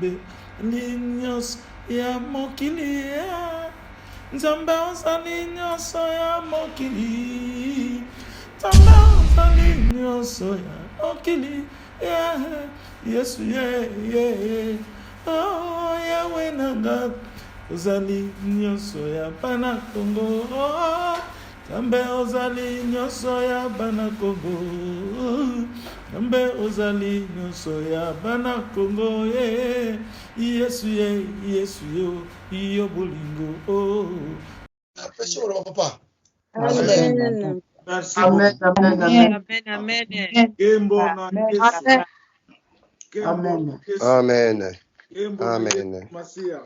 Nzambe nyonso ya mokili Nzambe ozali nyonso ya mokili Nzambe ozali nyonso ya mokili Yesu oh Yahweh nanga ozali nyonso ya bana Kongo Nzambe ozali nyonso ya bana Kongo Nzambe ozali nyonso ya bana Kongo Yesu yo bolingo Merci papa. Amen. Merci Amen. beaucoup. Amen. Amen. Kembo na Yesu. Amen. Amen. Kembo na Yesu Amen. Masia.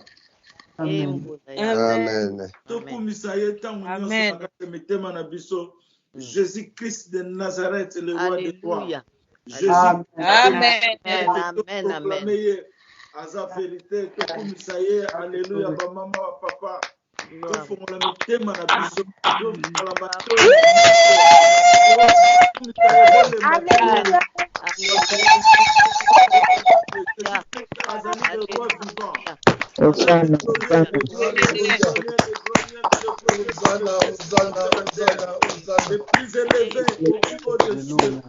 Amen. Amen. Tokumisa ye tangu nyonso na kati ya mitema na biso. Jésus-Christ de Nazareth, le roi des rois. Jésus. Amen. Proclamer aza vérité. Tokumisa ye. Alléluia. Ba mama wa papa. Tofungola mitema na biso. Tofungola matoi. Alléluia. Azali le roi vivant. Hosanna, Le plus élevé au niveau des cieux.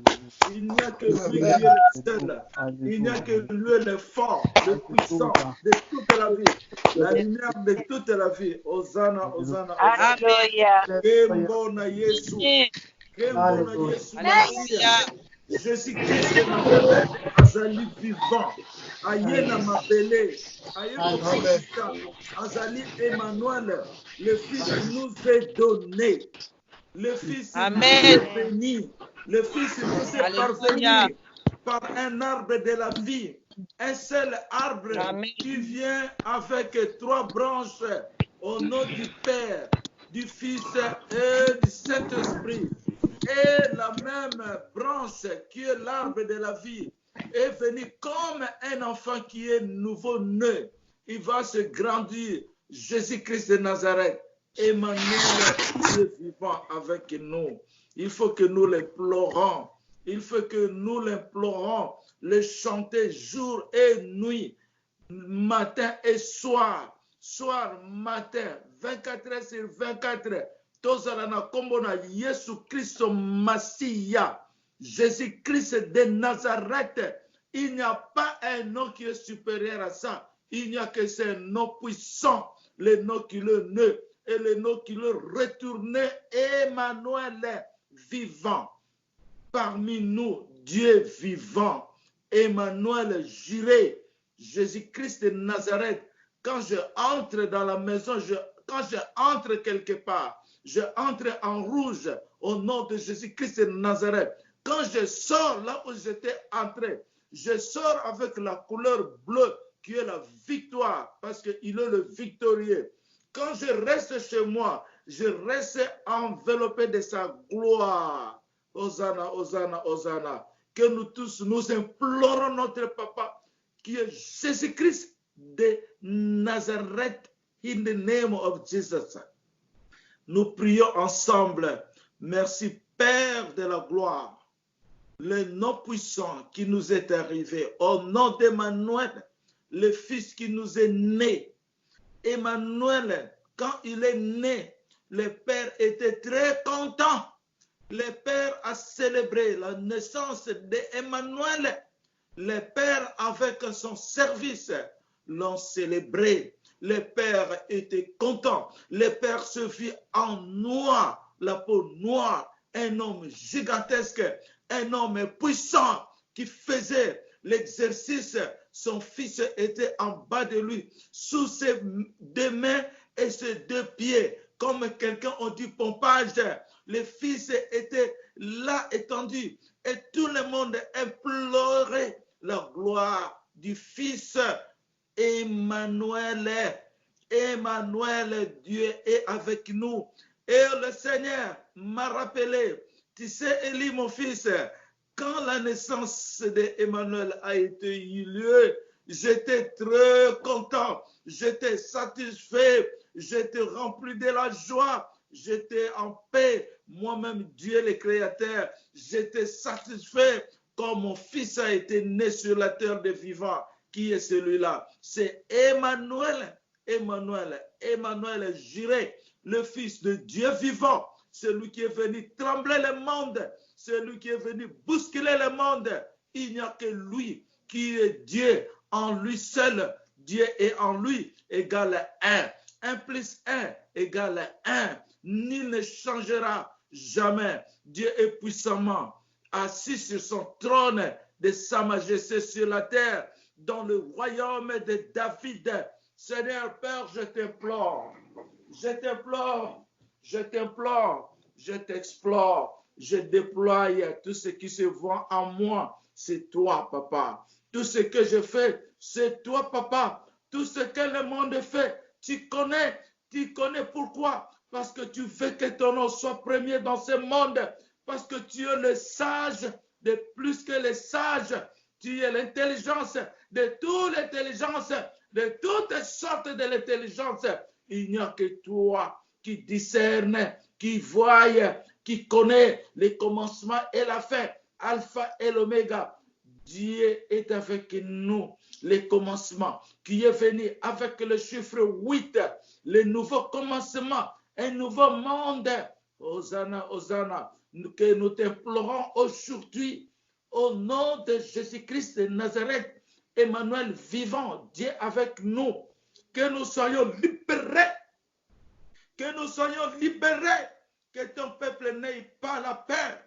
Il n'y a que lui qui est le seul. Il n'y a que lui le fort, le puissant de toute la vie. La lumière de toute la vie. Hosanna, Hosanna, Hosanna. Alléluia. Kembona Yesu. Kembona Yesu Masia. Jésus-Christ de Nazareth, azali vivant. Ayena Mabele. Azali Emmanuel. Le Fils nous est donné. Le Fils nous est béni. Le Fils nous est parvenu par un arbre de la vie. Un seul arbre qui vient avec 3 branches au nom du Père, du Fils et du Saint-Esprit. Et la même branche qui est l'arbre de la vie est venue comme un enfant qui est nouveau-né. Il va se grandir. Jésus-Christ de Nazareth, Emmanuel, Dieu vivant avec nous. Il faut que nous l'implorons. Il faut que nous l'implorons, le chanter jour et nuit, matin et soir. Soir, matin, 24 heures sur 24 heures. Tozalana kombona Yesu Christ Masia, Jésus-Christ de Nazareth. Il n'y a pas un nom qui est supérieur à ça. Il n'y a que ce nom puissant, le nom qui le naît et le nom qui le retourne, Emmanuel vivant. Parmi nous, Dieu vivant, Emmanuel juré, Jésus-Christ de Nazareth. Quand je entre dans la maison, quand je entre quelque part, je entre en rouge au nom de Jésus-Christ de Nazareth. Quand je sors là où j'étais entré, je sors avec la couleur bleue qui est la victoire parce qu'il est le victorieux. Quand je reste chez moi, je reste enveloppé de sa gloire. Hosanna, Hosanna, Hosanna. Que nous tous, nous implorons notre papa qui est Jésus-Christ de Nazareth in the name of Jesus. Nous prions ensemble. Merci Père de la gloire. Le nom puissant qui nous est arrivé au nom d'Emmanuel, le Fils qui nous est né. Emmanuel, quand il est né, le Père était très content. Le Père a célébré la naissance d'Emmanuel. Le Père, avec son service, l'ont célébré. Le Père était content. Le Père se vit en noir, la peau noire, un homme gigantesque, un homme puissant qui faisait l'exercice. Son fils était en bas de lui, sous ses 2 mains et ses 2 pieds, comme quelqu'un a dit pompage. Le fils était là étendu et tout le monde implorait la gloire du fils. Emmanuel, Emmanuel, Dieu est avec nous. Et le Seigneur m'a rappelé, tu sais, Élie, mon fils, quand la naissance d'Emmanuel a été eu lieu, j'étais très content, j'étais satisfait, j'étais rempli de la joie, j'étais en paix. Moi-même, Dieu le Créateur, j'étais satisfait quand mon fils a été né sur la terre des vivants. Qui est celui-là? C'est Emmanuel. Emmanuel juré, le Fils de Dieu vivant, celui qui est venu trembler le monde, celui qui est venu bousculer le monde. Il n'y a que lui qui est Dieu en lui seul. Dieu est en lui égale 1. 1 plus 1 égale 1. Nul ne changera jamais. Dieu est puissamment assis sur son trône de sa majesté sur la terre, dans le royaume de David. Seigneur Père, je t'implore, je t'explore, je déploie tout ce qui se voit en moi. C'est toi, Papa. Tout ce que je fais, c'est toi, Papa. Tout ce que le monde fait, tu connais pourquoi? Parce que tu veux que ton nom soit premier dans ce monde. Parce que tu es le sage de plus que les sages. Tu es l'intelligence de toute l'intelligence, de toutes sortes de l'intelligence. Il n'y a que toi qui discerne, qui voit, qui connaît les commencements et la fin, alpha et l'oméga. Dieu est avec nous, les commencements, qui est venu avec le chiffre 8, le nouveau commencement, un nouveau monde. Hosanna, Hosanna, que nous t'implorons aujourd'hui, au nom de Jésus-Christ de Nazareth, Emmanuel vivant, Dieu avec nous, que nous soyons libérés, que ton peuple n'ait pas la peur,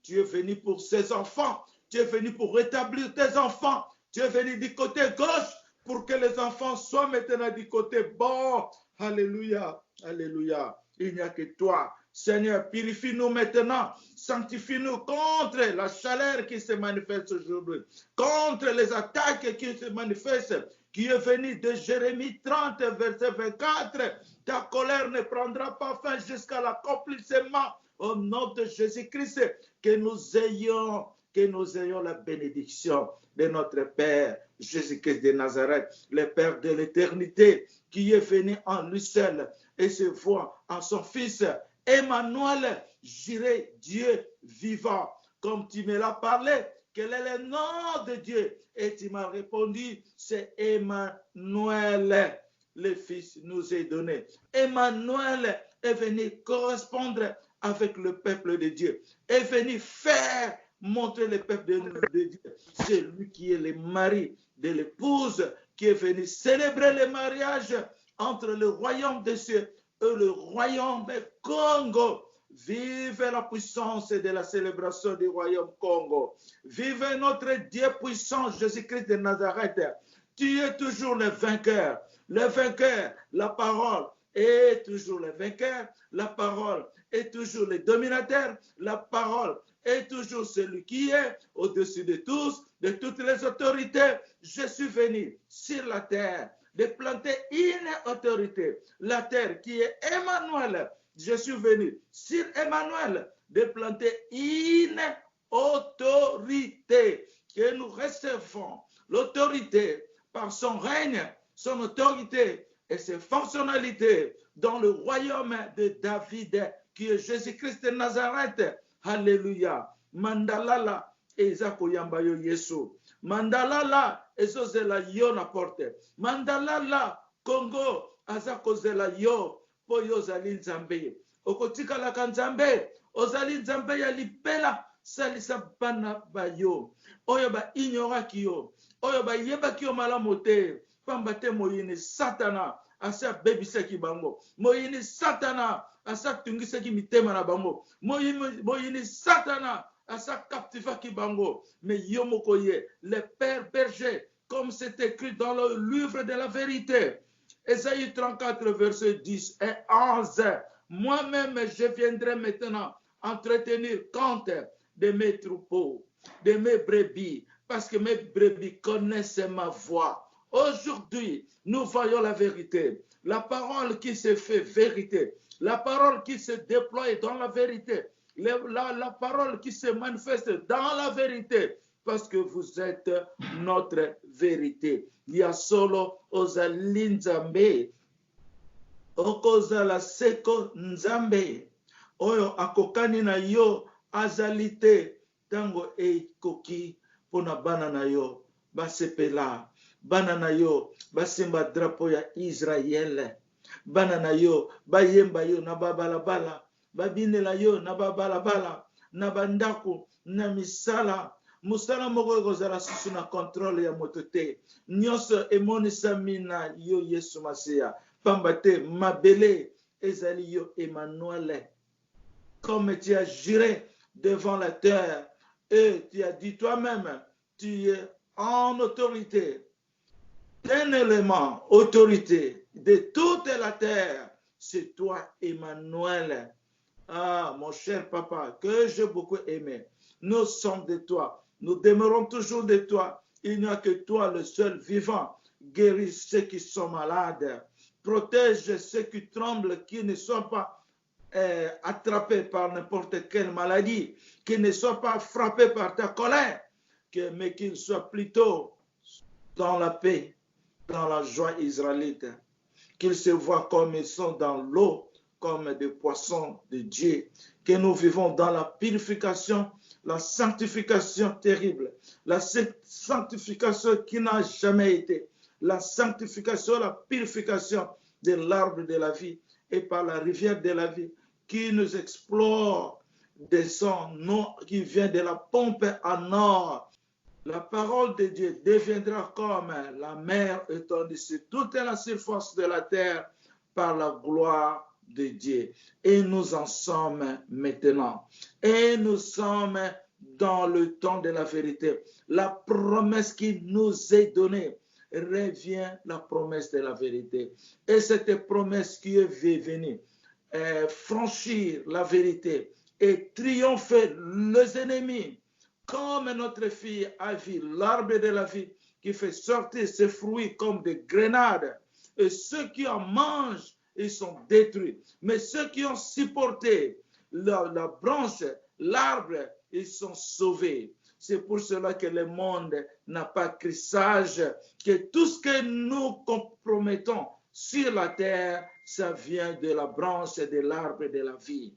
Tu es venu pour ses enfants, tu es venu pour rétablir tes enfants, tu es venu du côté gauche pour que les enfants soient maintenant du côté bon. Alléluia, alléluia. Il n'y a que toi. Seigneur, purifie-nous maintenant, sanctifie-nous contre la chaleur qui se manifeste aujourd'hui, contre les attaques qui se manifestent, qui est venue de Jérémie 30, verset 24. Ta colère ne prendra pas fin jusqu'à l'accomplissement, au nom de Jésus-Christ, que nous ayons la bénédiction de notre Père, Jésus-Christ de Nazareth, le Père de l'éternité, qui est venu en lui seul et se voit en son Fils, Emmanuel, j'irai Dieu vivant. Comme tu me l'as parlé, quel est le nom de Dieu? Et tu m'as répondu, c'est Emmanuel, le Fils nous est donné. Emmanuel est venu correspondre avec le peuple de Dieu, est venu faire montrer le peuple de Dieu. C'est lui qui est le mari de l'épouse, qui est venu célébrer le mariage entre le royaume des cieux et le royaume du Congo. Vive la puissance de la célébration du royaume Congo. Vive notre Dieu puissant, Jésus-Christ de Nazareth. Tu es toujours le vainqueur. Le vainqueur, la parole est toujours le vainqueur. La parole est toujours le dominateur. La parole est toujours celui qui est au-dessus de tous, de toutes les autorités. Je suis venu sur la terre de planter une autorité. La terre qui est Emmanuel. Je suis venu sur Emmanuel de planter une autorité que nous recevons. L'autorité par son règne, son autorité et ses fonctionnalités dans le royaume de David qui est Jésus-Christ de Nazareth. Alléluia. Mandalala ezako yambayo Yesu. Mandalala ezozela yo na porte. Mandalala Congo azako zela yo po yo zali nzambe. Okotika la kanzambe ozali nzambe ya lipela salisa bana bayo. Oyo ba ignoraki yo. Oyo ba yebaki yo malamu te. Pamba te moyini Satana asa bebisaki bango. Moyini Satana asa tungisaki mitema na bango. Moyini Satana asa captivaki bango. Mais yo mokoye, le Père berger, comme c'est écrit dans le livre de la vérité. Ésaïe 34, verset 10 et 11. Moi-même, je viendrai maintenant entretenir compte de mes troupeaux, de mes brebis, parce que mes brebis connaissent ma voix. Aujourd'hui, nous voyons la vérité, la parole qui se fait vérité, la parole qui se déploie dans la vérité, la parole qui se manifeste dans la vérité, parce que vous êtes notre vérité. Il y a solo ozali nzambe, okozala seko nzambe, oyo akokani na yo azali te tango ekoki pona bana na yo basepela, bana na yo basimba drapeau ya Israël, bana na yo bayemba yo na babalabala, babinela yo na babalabala, na bandako, na misala, musala moko ekozala susu na contrôle ya moto te. Nyonso emonisami na yo Yesu Masiya, pamba te mabele ezali yo Emmanuel. Comme tu as juré devant la terre et tu as dit toi-même, tu es en autorité, un élément, autorité de toute la terre, c'est toi Emmanuel. Ah, mon cher papa, que j'ai beaucoup aimé, nous sommes de toi, nous demeurons toujours de toi, il n'y a que toi le seul vivant. Guéris ceux qui sont malades, protège ceux qui tremblent, qui ne sont pas attrapés par n'importe quelle maladie, qu'ils ne soient pas frappés par ta colère, mais qu'ils soient plutôt dans la paix, dans la joie israélite, qu'ils se voient comme ils sont dans l'eau, comme des poissons de Dieu, que nous vivons dans la purification, la sanctification terrible, la sanctification qui n'a jamais été, la sanctification, la purification de l'arbre de la vie et par la rivière de la vie qui nous explore, descend, qui vient de la pompe en or. La parole de Dieu deviendra comme la mer étendue sur toute la surface de la terre par la gloire de Dieu. Et nous en sommes maintenant. Et nous sommes dans le temps de la vérité. La promesse qui nous est donnée revient la promesse de la vérité. Et cette promesse qui est venue franchir la vérité et triompher les ennemis, comme notre fille a vu l'arbre de la vie qui fait sortir ses fruits comme des grenades, et ceux qui en mangent, ils sont détruits. Mais ceux qui ont supporté la branche, l'arbre, ils sont sauvés. C'est pour cela que le monde n'a pas pris sage, que tout ce que nous compromettons sur la terre, ça vient de la branche de l'arbre de la vie.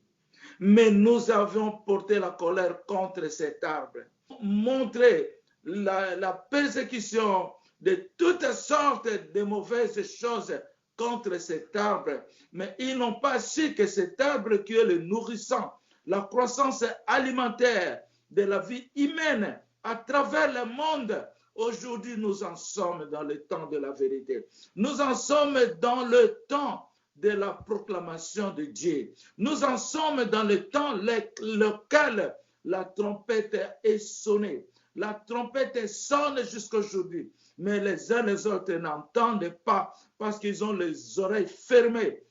Mais nous avons porté la colère contre cet arbre, montré la persécution de toutes sortes de mauvaises choses contre cet arbre. Mais ils n'ont pas su que cet arbre qui est le nourrissant, la croissance alimentaire de la vie humaine à travers le monde. Aujourd'hui, nous en sommes dans le temps de la vérité. Nous en sommes dans le temps de la proclamation de Dieu. Nous en sommes dans le temps lequel la trompette est sonnée. La trompette sonne jusqu'à aujourd'hui, mais les uns les autres n'entendent pas parce qu'ils ont les oreilles fermées,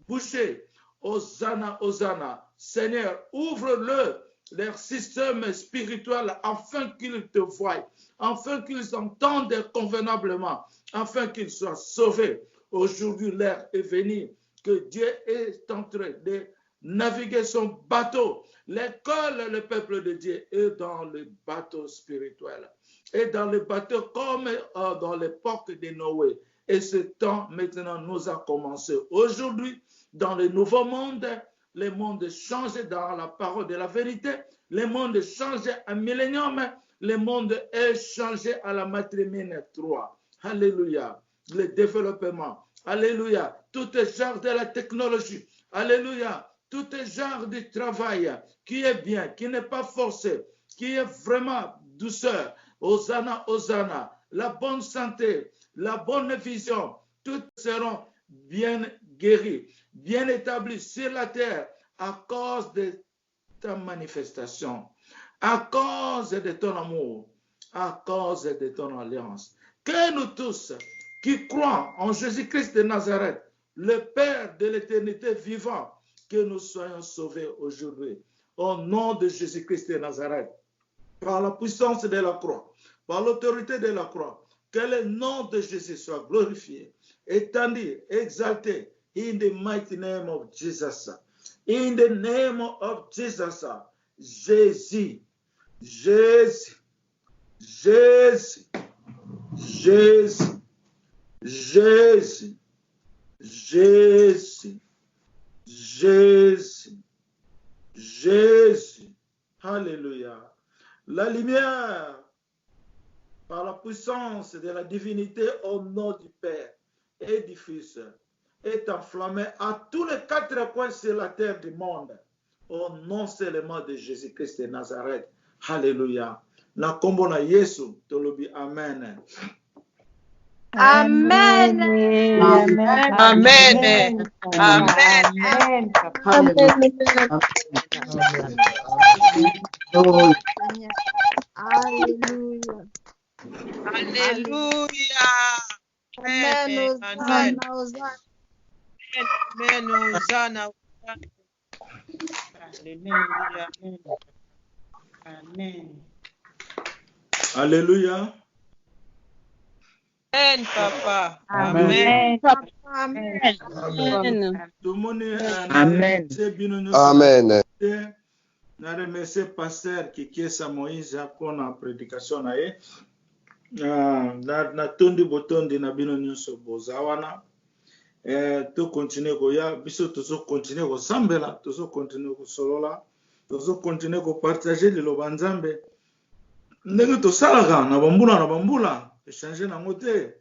bouchées. Hosanna, Hosanna. Seigneur, ouvre-le leur système spirituel afin qu'ils te voient, afin qu'ils entendent convenablement, afin qu'ils soient sauvés. Aujourd'hui, l'heure est venue que Dieu est en train de naviguer son bateau. L'école, le peuple de Dieu est dans le bateau spirituel, et dans le bateau comme dans l'époque de Noé. Et ce temps maintenant nous a commencé. Aujourd'hui, dans le nouveau monde, le monde change dans la parole de la vérité, le monde change à millénium, le monde est changé à la matrimine 3. Alléluia. Le développement. Alléluia. Tout genre de la technologie. Alléluia. Tout genre de travail qui est bien, qui n'est pas forcé, qui est vraiment douceur. Hosanna, Hosanna. La bonne santé, la bonne vision, toutes seront bien guéries, bien établies sur la terre à cause de ta manifestation, à cause de ton amour, à cause de ton alliance. Que nous tous qui croient en Jésus-Christ de Nazareth, le Père de l'éternité vivant, que nous soyons sauvés aujourd'hui. Au nom de Jésus-Christ de Nazareth, par la puissance de la croix, par l'autorité de la croix, que le nom de Jésus soit glorifié, étendu, exalté, in the mighty name of Jesus. In the name of Jesus. Jésus, Jésus, Jésus, Jésus, Jésus, Jésus, Jésus, Jésus. Alléluia. La lumière puissance de la divinité au nom du Père et du Fils est enflammée à tous les quatre coins sur la terre du monde. Au nom seulement de Jésus-Christ de Nazareth. Alléluia. Na kombo na Yesu, tolobi amen. Amen. Amen. Amen. Amen. Hallelujah. Hallelujah. Amen. Amen. Hosanna. Amen. Hosanna. Hallelujah. Amen. Alléluia. Amen, Papa. Amen. Amen. Amen. Tout le monde Amen. Amen. Na remercier pasteur Kikiesa Moïse pour la prédication na ye. Na tondi botondi na bino nyonso bozawana. To continuer koya biso tozo continuer ko sambela, tozo continuer ko solola, tozo continuer ko partager liloba nzambe. Ndenge to salaka na bambula échanger na ngote.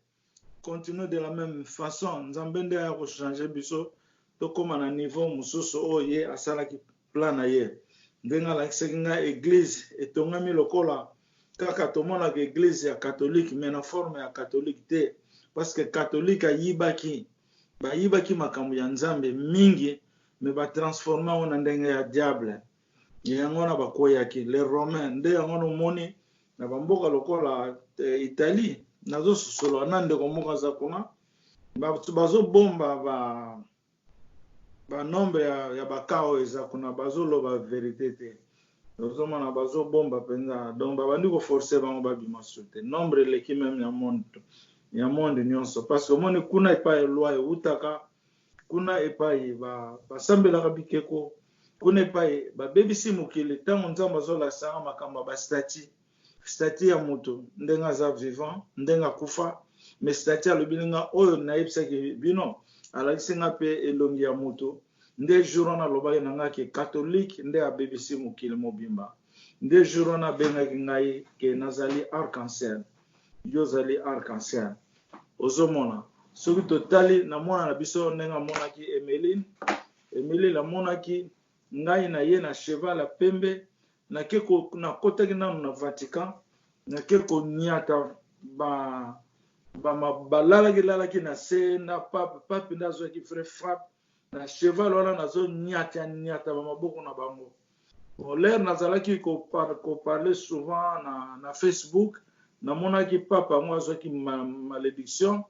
Continuer de la même façon, nzambe nde ya ko changer biso to koma na niveau mususu oye asala ki plan na ye. Ndenga la kisenga église etongami lokola kaka tomona ke église ya catholique mais na forme ya catholique te parce que catholique ayibaki makambo ya nzambe mingi mais ba transformer ona ndenge ya diable yango na bakoyaki les romains nde yango no moni na bamboka lokola Italie nazo solo nande ko moka za kuna bazo bomba ba nombre ya bakao eza kuna bazo loba vérité te ozomona bazo bomba penza donc babandi ko forcer bango babima sote nombre leki même ya monde nyonso parce que moni kuna epai loi utaka kuna epai basambelaka bikeko kuna epai babebisi mokili ntango nzambe azolakisaka makambo ba statut ya moto ndenga aza vivant ndenga kufa mais statut alobilinga oyo nayebisaki bino alakisinga mpe elongi ya moto nde jour wana alobaki na ngai ke catholique nde abebisi mokili mobimba nde jour wana abengaki ngai ke nazali arc-en-ciel yo ozali arc-en-ciel ozomona soki totali namona na biso ndenge amonaki Emeline amonaki ngai na ye na cheval ya pembe nakotaki nanu na Vatican nake koniata balalaki na se na pape nde azwaki vrai frappe na cheval wana nazoniata bamaboko na bango l'air nazalaki koparle souvent na Facebook namonaki papa yango azwaki malédiction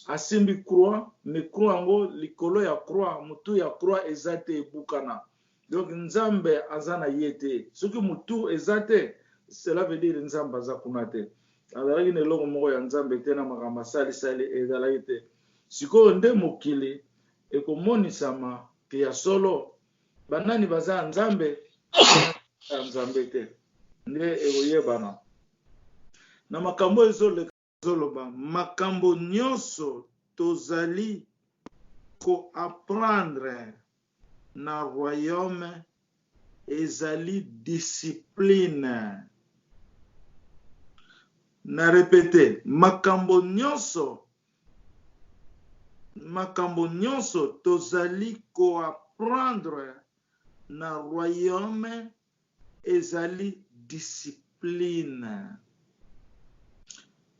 asimbi croix mais croix yango likolo ya croix mutu ya croix eza te ebukana donc nzambe aza na ye te soki mutu eza te cela veut dire nzambe aza kuna te azalaki na eloko moko ya nzambe te na makambo asalisali ezalaki te sikoyo nde mokili ekomonisama ke ya solo banani baza ya nzambe ya nzambe te nde ekoyebana na makambo ezoloba makambo nyonso tozali koapprendre na royaume ezali discipline. Na répété, makambo nyonso tozali koapprendre na royaume ezali discipline.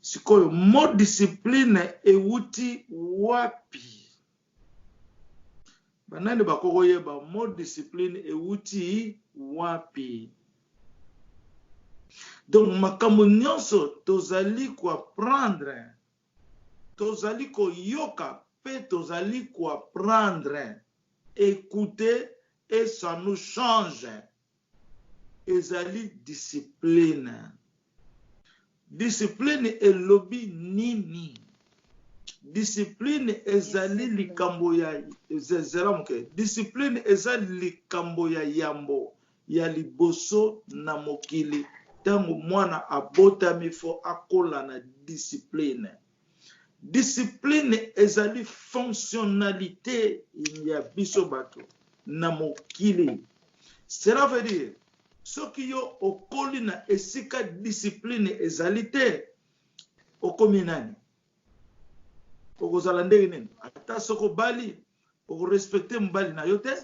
Sikoyo mo discipline ewuti wapi? Banani bakoko yeba mo discipline ewuti wapi? Donc makambo nyonso tozali koapprendre, tozali koyoka pe tozali koapprendre, écouter et ça nous change. Ezali discipline. Discipline elobi nini? Discipline ezali likambo ya ezelamuke. Discipline ezali likambo ya yambo ya liboso na mokili. Tango mwana abotami fo akola na discipline. Discipline ezali fonctionnalité ya biso bato na mokili. Cela veut dire soki yo okoli na esika discipline ezali te okomi nani okozala ndenge nini ata soko bali okorespecte mobali na yo te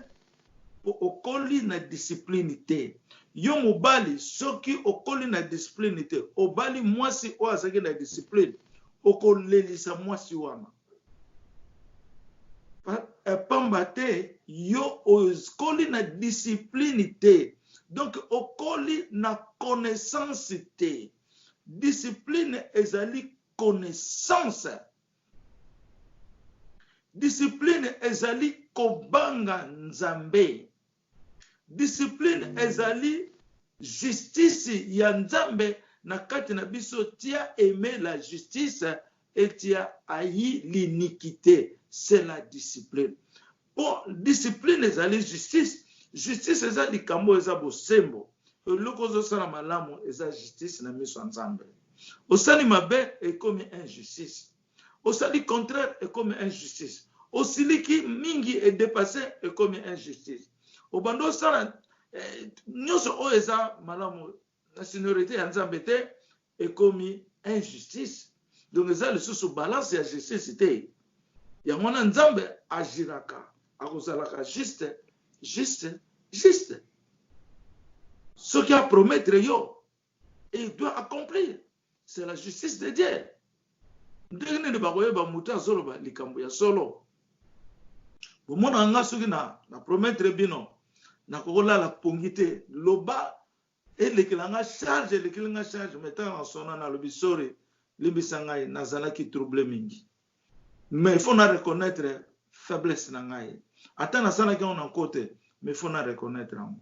okoli na discipline te yo mobali soki okoli na discipline te obali mwasi oyo azalaki na discipline okolelisa mwasi wana pamba te yo okoli na discipline te donc okoli na connaissance te discipline ezali connaissance discipline ezali kobanga nzambe discipline ezali justice ya nzambe na kati na biso tia aimer la justice et tia haï l'iniquité c'est la discipline bon discipline ezali justice justice eza likambo eza bosembo eloko ozosala malamu eza justice na miso ya nzambe osali mabe ekomi injustice osali contraire ekomi injustice osiliki mingi edépassé ekomi injustice obando osala nyonso oyo eza malamu na seniorité ya nzambe te ekomi injustice donc eza lisusu balance ya justice te yango wana nzambe agiraka akozalaka juste soki apromettre yo et il doit accomplir c'est la justice de Dieu ndenge nini bakoyeba moto azoloba likambo ya solo bomona nga soki na promettre bino nakokolala pongi te loba elekela nga charge metanga na sona na lobi sori limbisa ngai nazalaki trouble mingi mais il faut na reconnaître faiblesse na ngai ata nasalaki ngo na kote mais il faut na reconnaître yango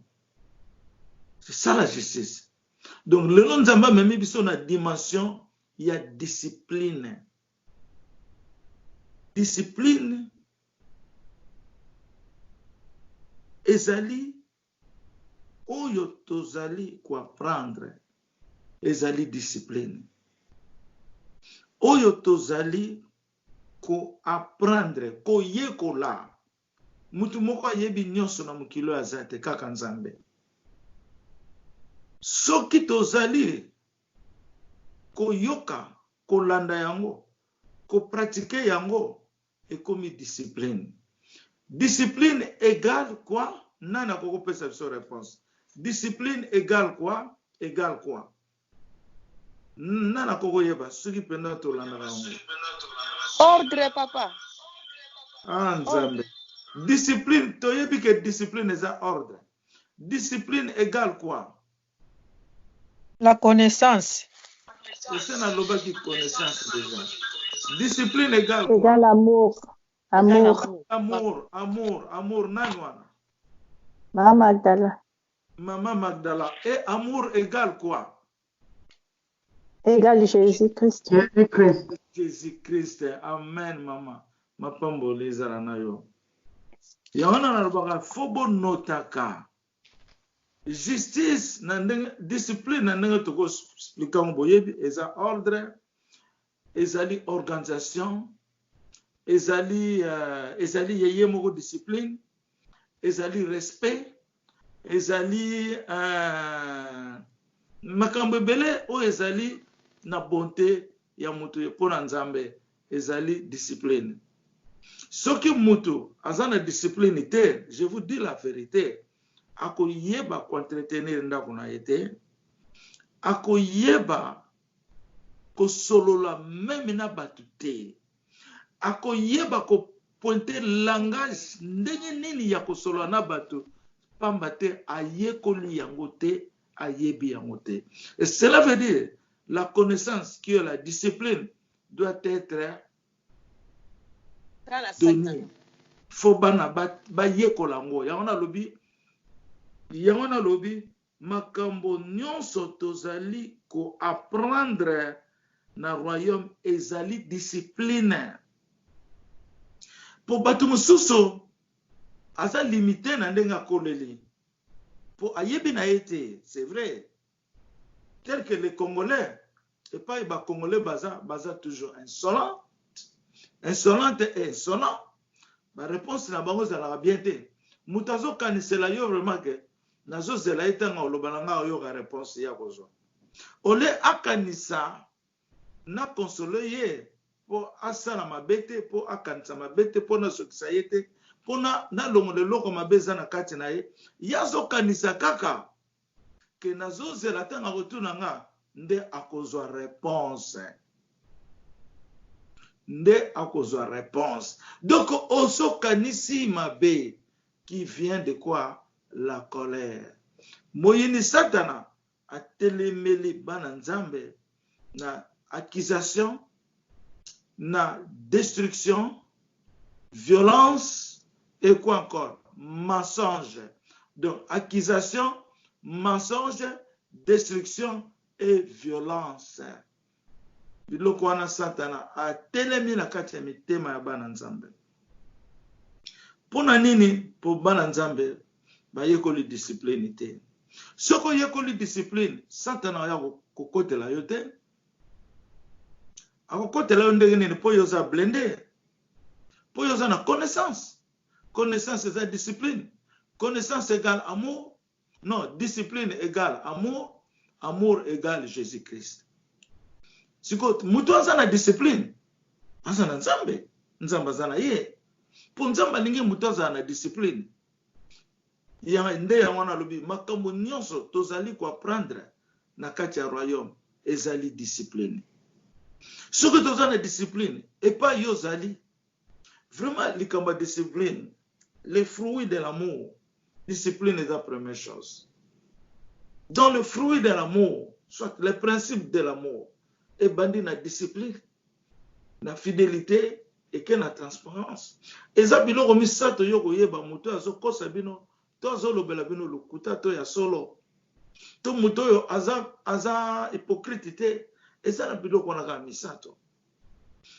c'est ça la justice donc lelo nzambe amemi biso na dimension ya discipline ezali oyo tozali koapprendre ezali discipline oyo tozali koapprendre koyekola mutu moko ayebi nyonso na mokilo aza te kaka nzambe soki tozali koyoka kolanda yango kopratike yango ekomi discipline discipline égale quoi nana kokopesa biso réponse discipline égale quoi nana kokoyeba soki penda tolandaka yango Ordre, papa. ah nzambe discipline toyebi ke discipline eza ordre discipline égale quoi La connaissance. ese nalobaki connaissance déjà discipline égale quoi Égal amour. amour nani wana Maman Magdala. Maman Magdala et amour égale quoi Égal Jésus-Christ. Jésus-Christ amen mama mapamboli ezala na yo yango nalobaka fo bonotaka justice na ndenge discipline na ndenge tokoexplika ngo boyebi eza ordre ezali organisation ezali yeye moko discipline ezali respect ezali makambo ebele oyo ezali na bonté ya mutu mpona nzambe ezali discipline soki mutu aza na discipline te je vous dis la vérité akoyeba koentretenir ndako na ye te akoyeba kosolola meme na bato te akoyeba kopointe langage ndenge nini ya kosolola na bato pamba te ayekoli yango te ayebi yango te et cela veut dire la connaissance qui est la discipline doit être donnée faut bana bayekola yango yango nalobi makambo nyonso tozali koapprendre na royaume ezali discipline po bato mosusu aza limité na ndenge akoleli po ayebi na ye te c'est vrai tel que les Congolais et pas les Congolais baza toujours insolent et insolent ma réponse na bango ezalaka bien te moto azokanisela yo vraiment ke nazozela ye ntango oloba na nga oyoka réponse ya kozwa ole akanisa na console ye pour asala mabete pour akanisa mabete pour na sokisa yete pour na longola loko mabeza na kati na ye yazo kanisa kaka ke nazo zela tanga retourna nga nde akozwa réponse donc oso kanisi mabe qui vient de quoi? La colère. Moyini Satana a telemeli bana nzambe na accusation, na destruction, violence et quoi encore? Mensonge. Donc accusation, mensonge, destruction et violence. Biloko wana Satana a telemi na kati ya mitema ya bana nzambe. Pona nini po bana nzambe ba yekoli discipline te? Soko yekoli discipline, Satana ya kokotela yo te. Akokotela yo ndenge nini po yoza blende. Po yoza na connaissance. Connaissance eza discipline. Connaissance égale amour. Non, discipline égale amour. Amour égale Jésus-Christ. Siko mutu aza na discipline. Aza na nzambe. Nzamba aza na ye. Po nzamba lingi mutu aza na discipline. Nde ya wana lobi makambo nyonso tozali ko apprendre na kati ya royaume ezali discipline. Soko toza na discipline et pas yo zali. Vraiment likamba discipline, les fruits de l'amour. Discipline est la première chose. Dans le fruit de l'amour, soit les principes de l'amour, et bandi na discipline, na fidélité et que na transparence. Eza biloko misato yoko yeba muto azo kosa bino, to azo lobela bino lokuta to ya solo. To muto yo aza hypocrite te, eza na biloko na misato.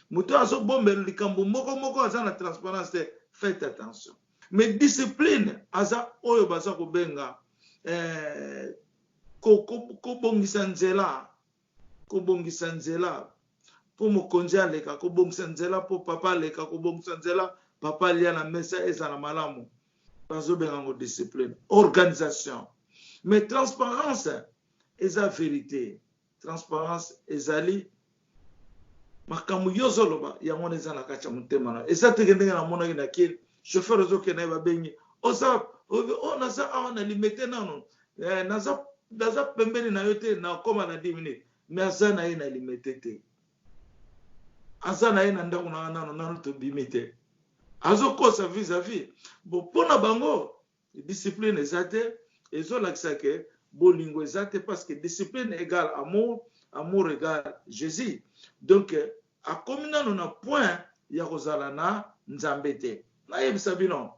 Muto azo bombe likambo moko aza na transparence te, faites attention. Mais discipline aza oyo baza ko benga ko bongisa nzela po mokonzi aleka ko bongisa nzela po papa aleka ko bongisa nzela papa lia na mesa eza na malamu bazo benga ngo discipline organisation. Mais transparence eza vérité, transparence ezali makambo yozo loba yango eza na kati ya motema na eza tekendenge na mona na kile chauffeur ozo kena ba bengi oza naza awana limite nano naza pembeni na yote na koma na 10 minutes mais aza na ye na limite te, aza na ye na ndako na nano to bimite azo kosa vis-à-vis bo pona bango discipline ezate ezo lakisa ke bolingo ezate parce que discipline égale amour, amour égale Jésus. Donc a komina na point ya kozala na nzambe te. Na yebisa bino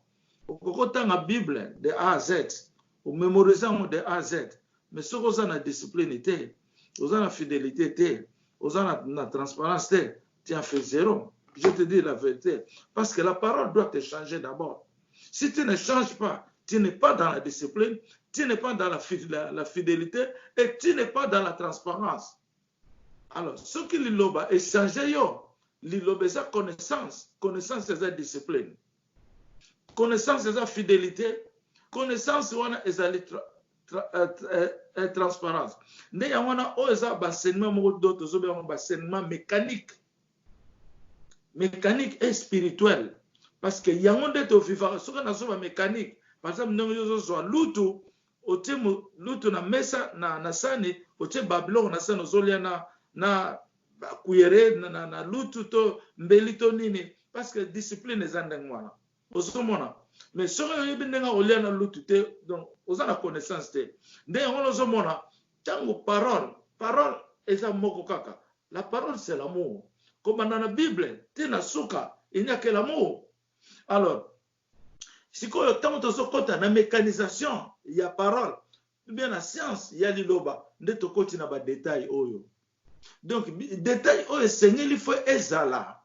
okokotanga Bible de A à Z, ou mémoriser de A à Z, mais soko za na discipline te, oza na fidélité te, oza na transparence te, tu en fais zéro. Je te dis la vérité, parce que la parole doit te changer d'abord. Si tu ne changes pas, tu n'es pas dans la discipline, tu n'es pas dans la fidélité et tu n'es pas dans la transparence. Alors, ce qui liloba est changé yo, liloba c'est connaissance, connaissance c'est la discipline, connaissance c'est la fidélité, connaissance c'est la transparence. Nde ya wana o eza enseignement moko d'autres zo ba enseignement mécanique et spirituel, parce que yango nde to vivre soka na so ba mécanique. Par exemple, nous avons lutu, lutu na mesa na sani, oche Babylon na sani ozolia na kuyere na lutu to mbelito nini, parce que discipline ezande ngwana. Ozomona. Mais soka yebi ndenga olia na lutu te, donc oza na connaissance te. Ndenga ngono ozomona, tango parole eza moko kaka. La parole c'est l'amour. Comme dans la Bible, tina suka, il n'y a que l'amour. Alors, si quand le temps de na mécanisation, il y a parole, ou bien la science, il y a l'iloba, de to côté na ba détail oyo. Donc détail oyo Seigneur il faut ezala.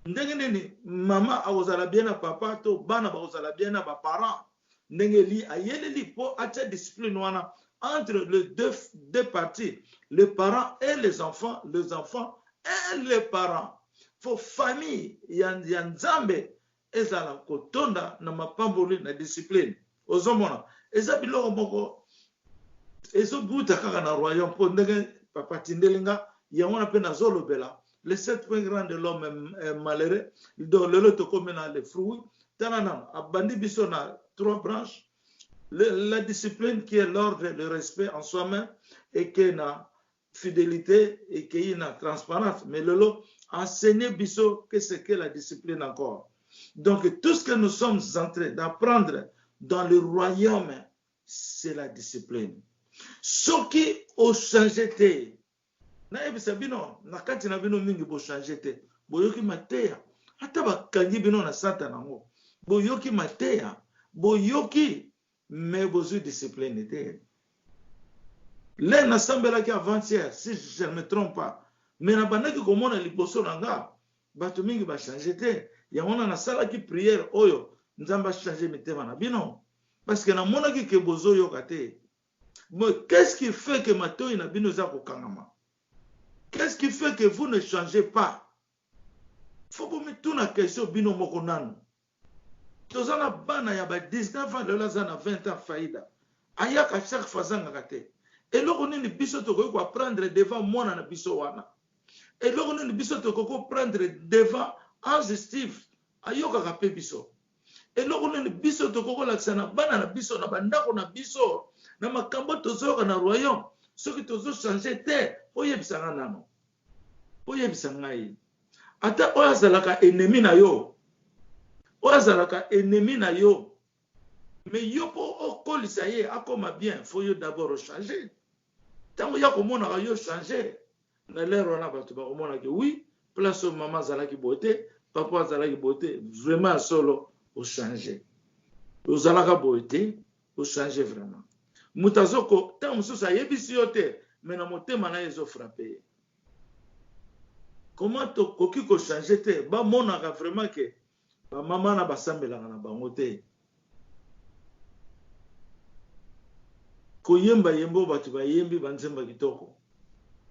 Ndenge nini mama awozala bien na papa to bana awozala bien na ba parents. Ndenge li ayele li po acha discipline wana entre les deux parties, les parents et les enfants et les parents. Faut famille yanzambe ezala kotonda na mapamboli na discipline ozomona eza biloko moko ezo buta kaka na royaume po ndenge papa tindelinga il y a un peu nazolo bela. Les 7 points grands de l'homme est malheureux. Donc, le lot comme les fruits. Tanana, abandi bisona 3 branches. La discipline qui est l'ordre, le respect en soi-même et qui est la fidélité et qui est la transparence. Mais le lot, enseigner biso que c'est que la discipline encore. Donc, tout ce que nous sommes en train d'apprendre dans le royaume, c'est la discipline. Ce qui a changé, na ebisa bino na kati na bino mingi bo changer te boyoki mateya ata bakangi bino na sata nango boyoki mateya boyoki mais bozu discipline te le na sambelaki avant-hier si je ne me trompe pas mais na bandaki komona liboso nanga bato mingi ba changer te yango na salaki prière oyo nzamba changer mitema na bino parce que na monaki ke bozo yoka te. Mais qu'est-ce qui fait que matoi na bino za kokangama? Qu'est-ce qui fait que vous ne changez pas? Faut que vous mettez une question bino moko nanu. Tozana bana ya ba 19 ans de la zana 20 ans faïda. Ayaka chaque fois zanga kate. Et loko nini biso to ko prendre devant mona na biso wana. Et loko nini biso to ko prendre devant Ange Steve. Ayoka ka pe biso. Et loko nini biso to ko laksana bana na biso na bandako na biso na makambo tozoka na royaume. Ce qui tozo changer te oyebisanga nano. Oyebisanga yi. Ata oyazalaka ennemi na yo. Oyazalaka ennemi na yo. Mais yo po okolisa ye akoma bien, faut yo d'abord changer. Tango ya komona yo changer. Na lero na bato ba komona ke oui, place maman zalaki beauté, papa zalaki beauté, vraiment solo au changer. Ozalaka beauté, au changer vraiment. Mutazoko tant mususa yebisi yo te, mais na motema na ezo frapper. Comment to koki ko changer te, ba monaka vraiment que ba maman na basambelanga na bango te. Ko yemba yembo batu ba yembi banzemba kitoko.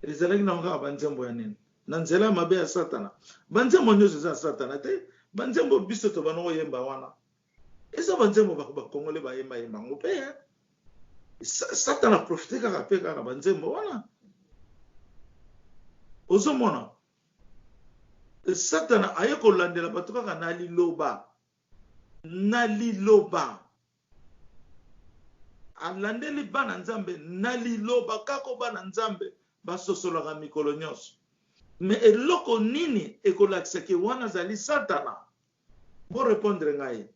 Ezalaki na ngaka banzembo ya nene. Na nzela mabe ya satana. Banzembo nyoso za satana te, banzembo biso to banoko yemba wana. Eza banzembo ba kongole ba yemba yemba ngope. Satan a profité kaka pe kaka banzembo wana. Ozomona. Satan a yeko landela bato kaka na liloba. Na liloba. Alandeli bana nzambe na liloba kako bana nzambe basosoloka mikolo nyonso. Mais eloko nini ekolakisa ke wana zali satana? Bo répondre ngai.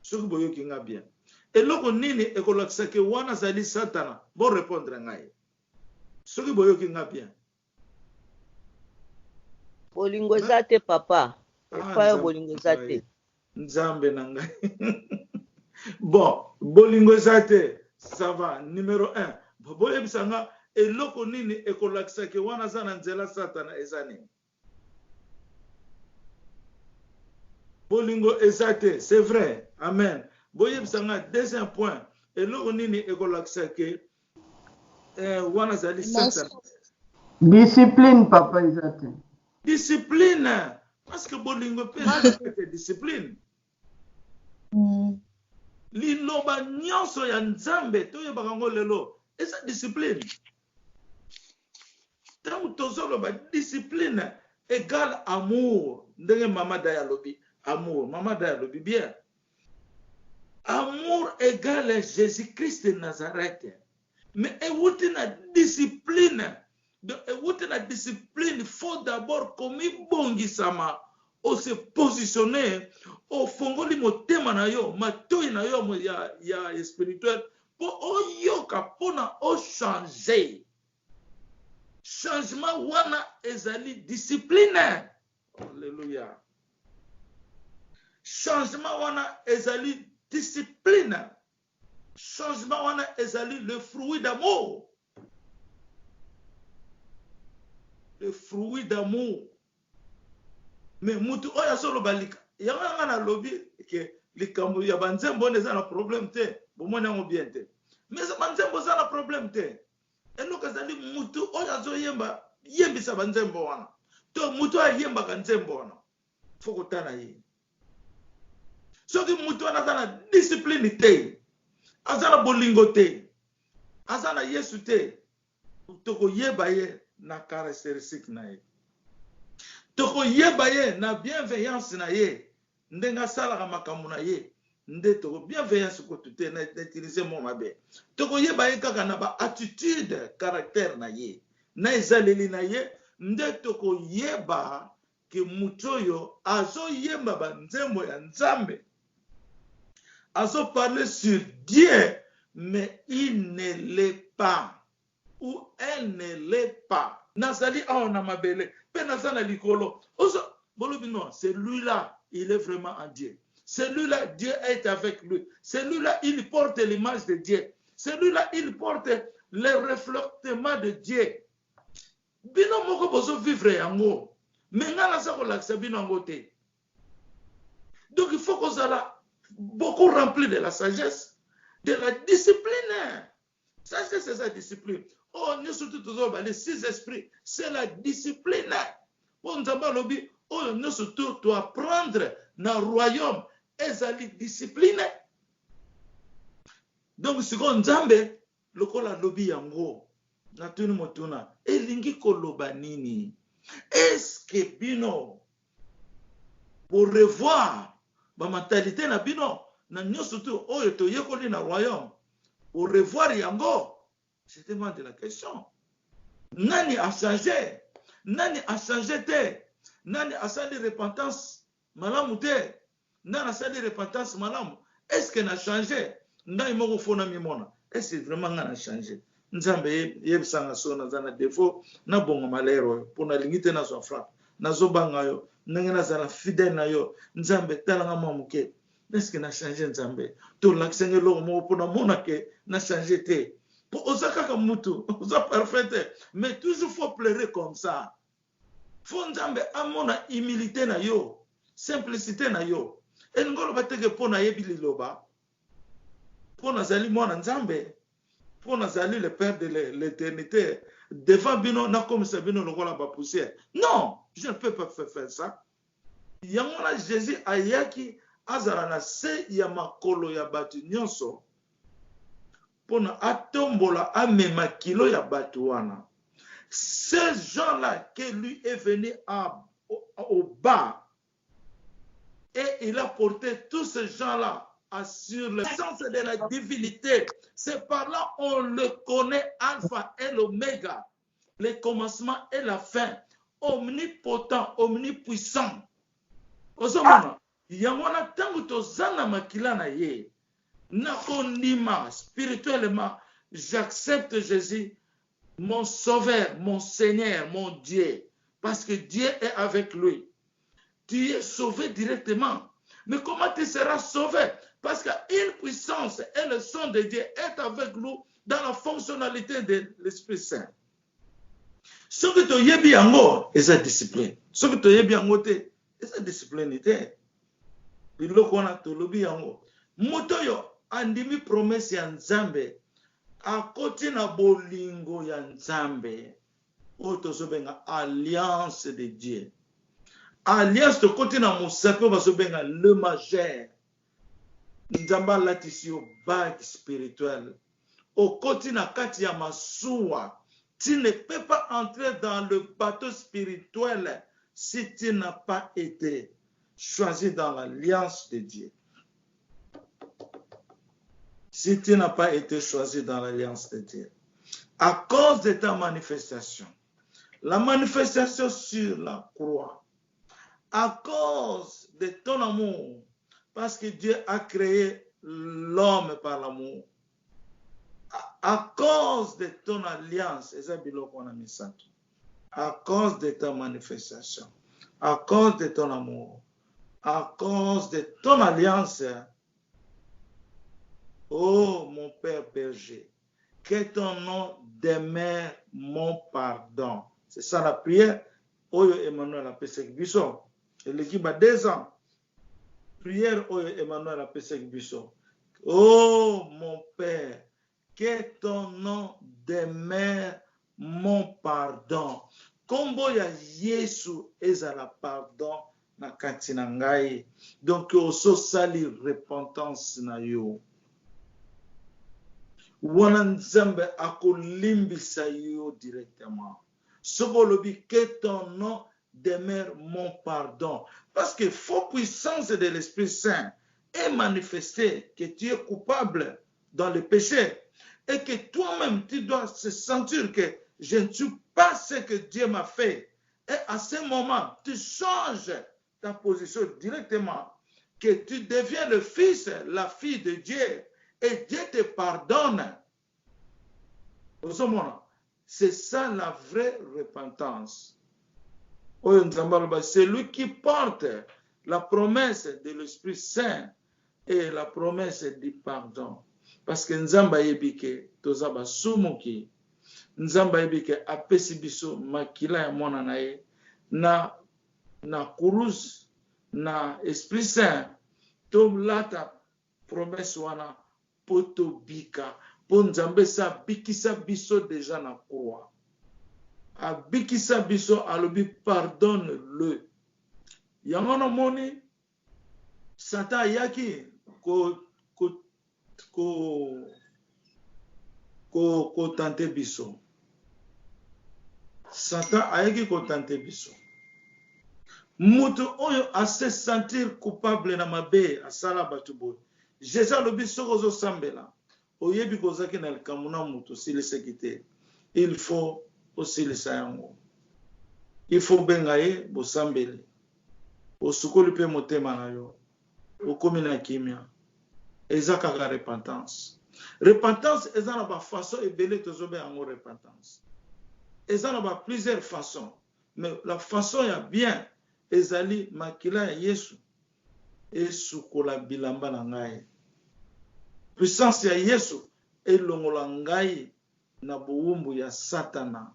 Soki boyoki nga bien. Eloko nini ekolakisa ke wana zali satana? Bo répondre ngai. Soki boyoki nga bien. Bolingo zate papa. Epa bolingo zate. Nzambe na ngai. Bon, bolingo zate, ça va. Numéro 1. Boyebisa nga eloko nini ekolakisa ke wana zana nzela satana ezani. Bolingo ezate, c'est vrai. Amen. Boyebisa nga deuxième point. Eloko nini ekolakisa ke wana zali satana. Discipline papa ezate. Discipline. Parce que bolingo pe c'est discipline. Liloba nyonso ya nzambe toyebaka ngo lelo eza discipline. Tango tozoloba discipline égale amour. Ndenge mama Daya lobi amour. Mama Daya lobi bien. Amour égale Jésus-Christ de Nazareth. Mais ewuti na discipline. Ewuti na discipline, faut d'abord komi bongisama o se positionner au fongoli motema na yo, matoi na yo ya spirituel po oyoka pona o changer. Changement wana ezali discipline. Alléluia. Changement wana ezali discipline. Changement wana ezali le fruit d'amour. Le fruit d'amour. Mais mutu oya solo balika. Yanga na lobby ke likambo ya banzembo neza na problème te. Bomona ngo bien te. Mais banzembo za na problème te. Eno kazali mutu oya zo yemba yembisa banzembo wana. To mutu ayemba kanzembo wana. Foko tana yi. Soki mutu wana na discipline te. Azana bolingo te. Azana Yesu te. Toko yeba ye. na caractéristique na ye. Toko yeba ye na bienveillance na ye ndenga salaka makambo na ye nde toko bienveillance ko tuté na utiliser mon mabe. Toko yeba ye kaka na ba attitude caractère na ye na ezaleli na ye nde toko yeba ke mutoyo azo yemba ba nzembo ya Nzambe. Azo parler sur Dieu, mais il ne l'est pas. Ou elle ne l'est pas. Nazali aona mabele. Pe nazana likolo. Non, celui-là, il est vraiment en Dieu. Celui-là, Dieu est avec lui. Celui-là, il porte l'image de Dieu. Celui-là, il porte le reflétement de Dieu. Bino moko bozo vivre yango. Mais ngana sa ko laksa bino yango te. Donc il faut qu'on soit beaucoup rempli de la sagesse, de la discipline. Sagesse, c'est sa discipline. Oh, nous surtout toujours les 6 esprits, c'est la discipline. Pour nous avoir lobby, oh, nous surtout doit prendre dans le royaume et ça discipline. Donc, ce qu'on Nzambe, le kola lobby yango, na tunu motuna, et lingi koloba nini. Est-ce que bino pour revoir ma mentalité na bino na nyo surtout oyo to yekoli na royaume pour revoir yango? Je demande la question. Nani a changé? Nani a changé te? Nani a sali repentance malamu te? Nani a sali repentance malamu? Est-ce que na changé? Ndai moko fona mimona. Est-ce que vraiment na changé? Nzambe yebisanga so na zana défaut na bongo malero pour na lingite na so frappe. Na zo banga yo. Ndenge na zala fidèle na yo. Nzambe talanga mamuke. Est-ce que na changé Nzambe? To l'accent lo mo pour na mona ke na changé te. Pour osaka kamutu, osa parfait, mais toujours faut pleurer comme ça. Faut Nzambe amona humilité na yo, simplicité na yo. Et ngolo bateke pona yebi liloba. Pona zali mwana Nzambe. Pona zali le père de l'éternité. Devant bino na comme ça bino lokola ba poussière. Non, je ne peux pas faire ça. Yamona Jésus ayaki azala na se ya makolo ya batu nyonso. Pona atombola amema kilo ya batuana. Ces gens-là que lui est venu au bas et il a porté tous ces gens-là sur le sens de la divinité. C'est par là on le connaît alpha et l'oméga, le commencement et la fin, omnipotent, omnipuissant. Osomona, yamona tangu tozana makila na ye. Nakonima, spirituellement, j'accepte Jésus, mon sauveur, mon Seigneur, mon Dieu, parce que Dieu est avec lui. Tu es sauvé directement. Mais comment tu seras sauvé? Parce qu'une puissance et le son de Dieu est avec nous dans la fonctionnalité de l'Esprit Saint. Ce que tu as bien yango, c'est la discipline. Ce que tu as bien yango, c'est la discipline. Il lo kona to lobi yango. Motoyo andimi promesse ya Nzambe akoti na bolingo ya Nzambe oto sobenga alliance de Dieu. Alliance to koti na mosape ba sobenga le majeur. Nzamba latisi yo bague spirituel. Au koti na kati ya masuwa. Tu ne peux pas entrer dans le bateau spirituel si tu n'as pas été choisi dans l'alliance de Dieu. Si tu n'as pas été choisi dans l'alliance de Dieu. À cause de ta manifestation, la manifestation sur la croix, à cause de ton amour, parce que Dieu a créé l'homme par l'amour, à cause de ton alliance, à cause de ta manifestation, à cause de ton amour, à cause de ton alliance, oh mon Père berger, que ton nom demeure mon pardon. C'est ça la prière. Oyo Emmanuel a pesé Bisson. Et l'équipe a 2 ans. Prière Oyo Emmanuel a pesé Bisson. Oh mon Père, que ton nom demeure mon pardon. Kombo ya Yesu ezala pardon na kati na ngai. Donc oso sali repentance na yo. Wana Nzambe akolimbisa yo directement. Sokolobi, que ton nom demeure mon pardon. Parce que faux puissance de l'Esprit Saint est manifestée que tu es coupable dans le péché et que toi-même tu dois se sentir que je ne suis pas ce que Dieu m'a fait. Et à ce moment, tu changes ta position directement, que tu deviens le fils, la fille de Dieu et Dieu te pardonne. Au ce moment, c'est ça la vraie repentance. C'est lui qui porte la promesse de l'Esprit Saint et la promesse du pardon. Parce que Nzamba yebike tozaba sumuki, Nzamba yebike apesi biso makila ya mwana na ye na kurus na Esprit Saint to lata promesse wana poto bika po Nzambe sa bikisa biso déjà na croix. Abikisa biso alobi pardonne-le. Yango na moni Satan yaki ko tante biso. Satan ayaki ko tante biso. Mutu oyo a se sentir coupable na mabe asala batu boy. Jésus alobi sokozo sambela. Oyebi kozaki na likamuna mutu sili sekite. Il faut aussi le sayango. Il faut bengaye bosambeli. Osukoli pe motema na yo. Okomi na kimia. Eza kaka repentance. Repentance eza na ba façon ebele tozobe yango repentance. Eza na ba plusieurs façons. Mais la façon ya bien ezali makila ya Yesu esukola bilamba na ngai. Puissance ya Yesu elongola ngai na buumbu ya Satana.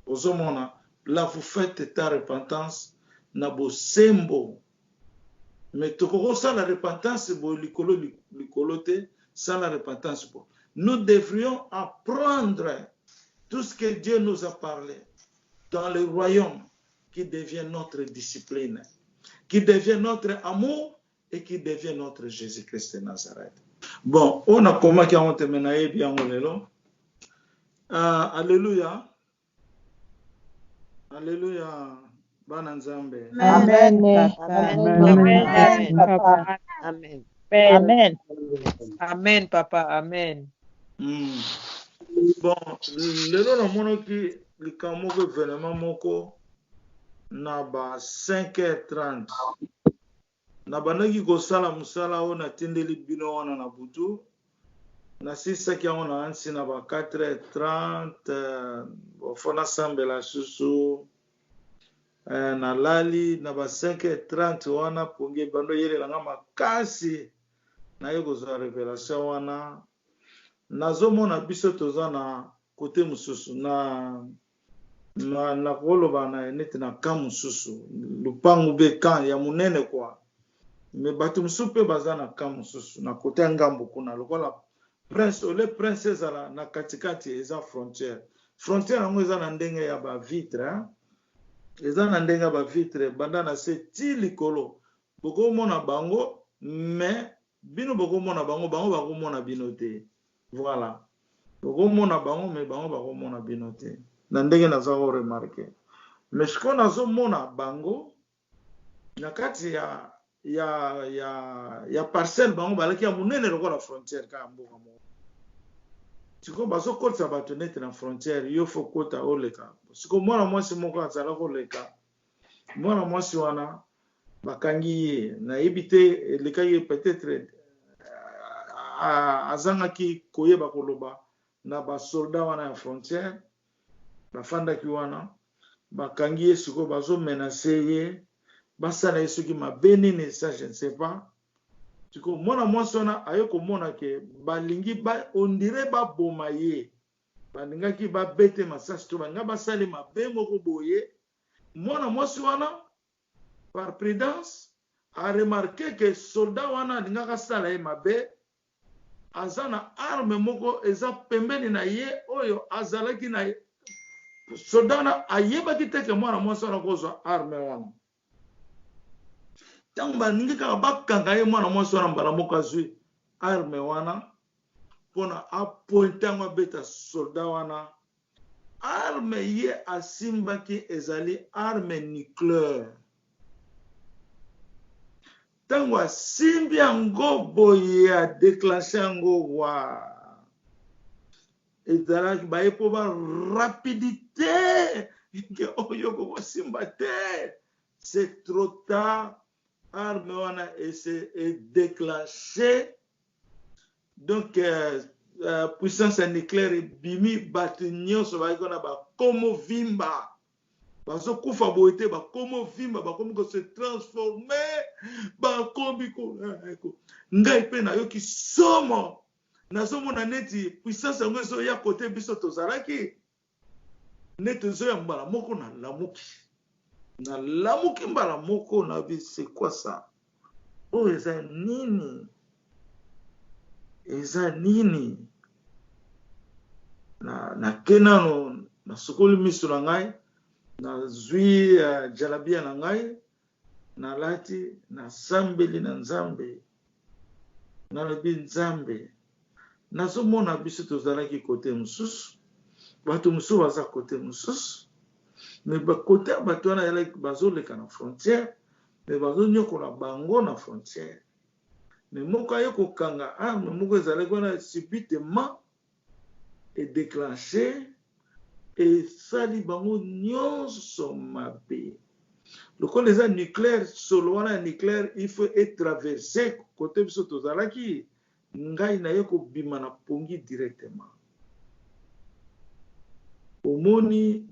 Ozomona, là vous faites ta repentance na bosembo. Mais tokoko ça la repentance bo likolote, ça la repentance bo. Nous devrions apprendre tout ce que Dieu nous a parlé dans le royaume qui devient notre discipline, qui devient notre amour et qui devient notre Jésus-Christ de Nazareth. Bon, on a commencé à monter maintenant bien lelo. Alléluia. Alléluia. Bana Nzambe. Amen. Amen. Amen. Amen, Papa. Amen. Bon, lelo na mono ki likamo ko événement moko na ba 5h30. Na banaki ko sala musala o na tindeli bino wana na butu. Na sisa ki yango na ansi na ba 4h30 ofona sambela susu na lali na ba 5h30 wana ponge bando yele langa makasi na yo kozwa révélation wana nazomona biso toza na kote mususu na koloba na neti na ka mususu lupangu be kan ya munene kwa me batu mususu pe baza na ka mususu na kote ya ngambo kuna lokola prince ole princesse ala na katikati eza frontière yango eza na ndenge ya ba vitre eza na ndenge ya ba vitre banda na se ti likolo bokomona bango mais bino bokomona bango bakomona bino te. Voilà. Bokomona bango mais bango bakomona bino te. Na ndenge naza ko remarquer. Mais ce qu'on a mona bango na kati ya parcelle bango balaki ya munene lokola frontière ka mboka mo. Siko bazo kotsa bato nete na frontière yo fo kota oleka. Siko mwana mwasi moko azala ko leka. Mwana mwasi wana bakangi ye na ebite lekaye peut-être azangaki koyeba koloba na ba soldat wana ya frontière bafandaki wana bakangi ye siko bazo menacer ye basala ye soki mabe nini ça je ne sais pas. Siko mwana mwasi wana ayo komona ke balingi ba ondire baboma ye balingaki babete masasi to banga basali mabe moko boye. Mwana mwasi wana par prudence a remarqué que soldat wana alingaka sala ye mabe azana arme moko eza pembeni na ye oyo azalaki na soldat wana ayebaki teke mwana mwasi wana kozwa arme wana. Tango baningi kaka bakanga ye mwana mwasi wana mbala moko azwi arme wana mpona apointe yango abeta soldat wana arme ye asimbaki ezali arme nucléaire. Tango asimbi yango boye a déclenché yango wa ezalaki baye po ba rapidité ke oyo ko simba te, c'est trop tard, arme wana est déclenché. Donc puissance nucléaire bimi batu nyonso bayi kona ba komo vimba bazo kufa boite ba komo vimba ba komo ko se transformer ba kombi ko ngai pe na yoki somo na somo na neti puissance yango so ya côté biso tozalaki neti zo ya mbala moko na lamuki mbala moko na vie. C'est quoi ça? Oh eza nini? Eza nini? Na kenano na sukuli miso na ngai na zwi jalabia na ngai na lati na sambeli na nzambe na lobi nzambe nazomona biso tozalaki kote mosusu bato mosusu baza kote mosusu me bakote ya bato wana bazoleka na frontière me bazonyokola bango na frontière me moko aye kokanga arme moko ezalaki wana subitement et déclenché et sali bango nyonso mabe. Lokola eza nucléaire solo wana nucléaire il faut être traversé côté biso tozalaki ngai na ye kobima na pongi directement. Omoni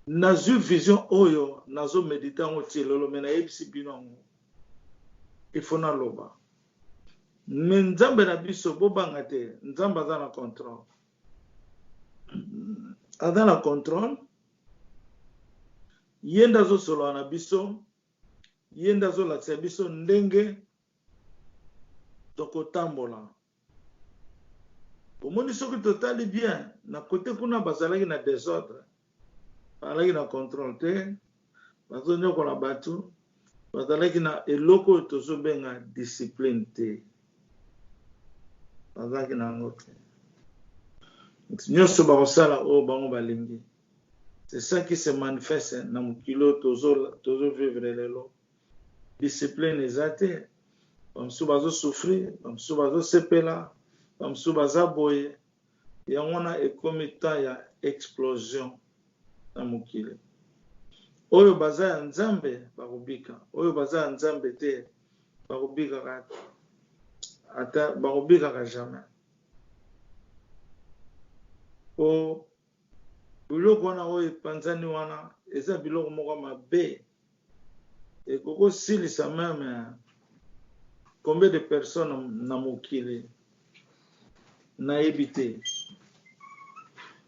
nazu vision oyo nazo méditer ngo tielelo me nayebisi bino yango il faut na loba. Mais nzambe na biso bobanga te, nzambe aza na contrôle. Aza na contrôle. Yenda zo solo na biso, yenda zo lakisa biso ndenge tokotambola. Omoni soki totali bien, na côté kuna bazalaki na désordre. Bazalaki na contrôle te, bazonyokola bato, bazalaki na eloko tozobenga discipline te. Bazalaki na ngote. Nyonso bakosala oyo bango balingi. C'est ça qui se manifeste na mokilo tozo vivre lelo. Discipline eza te. Bamosusu bazo souffrir, bamosusu bazo sepela, bamosusu baza boye. Yango wana ekomi temps ya explosion na mokili. Oyo baza ya nzambe bakobika, oyo baza ya nzambe te bakobika kaka. Ata bakobika jamais. O biloko wana oyo epanzani wana eza biloko moko mabe ekoko silisa meme combien de personnes na mokili nayebi te.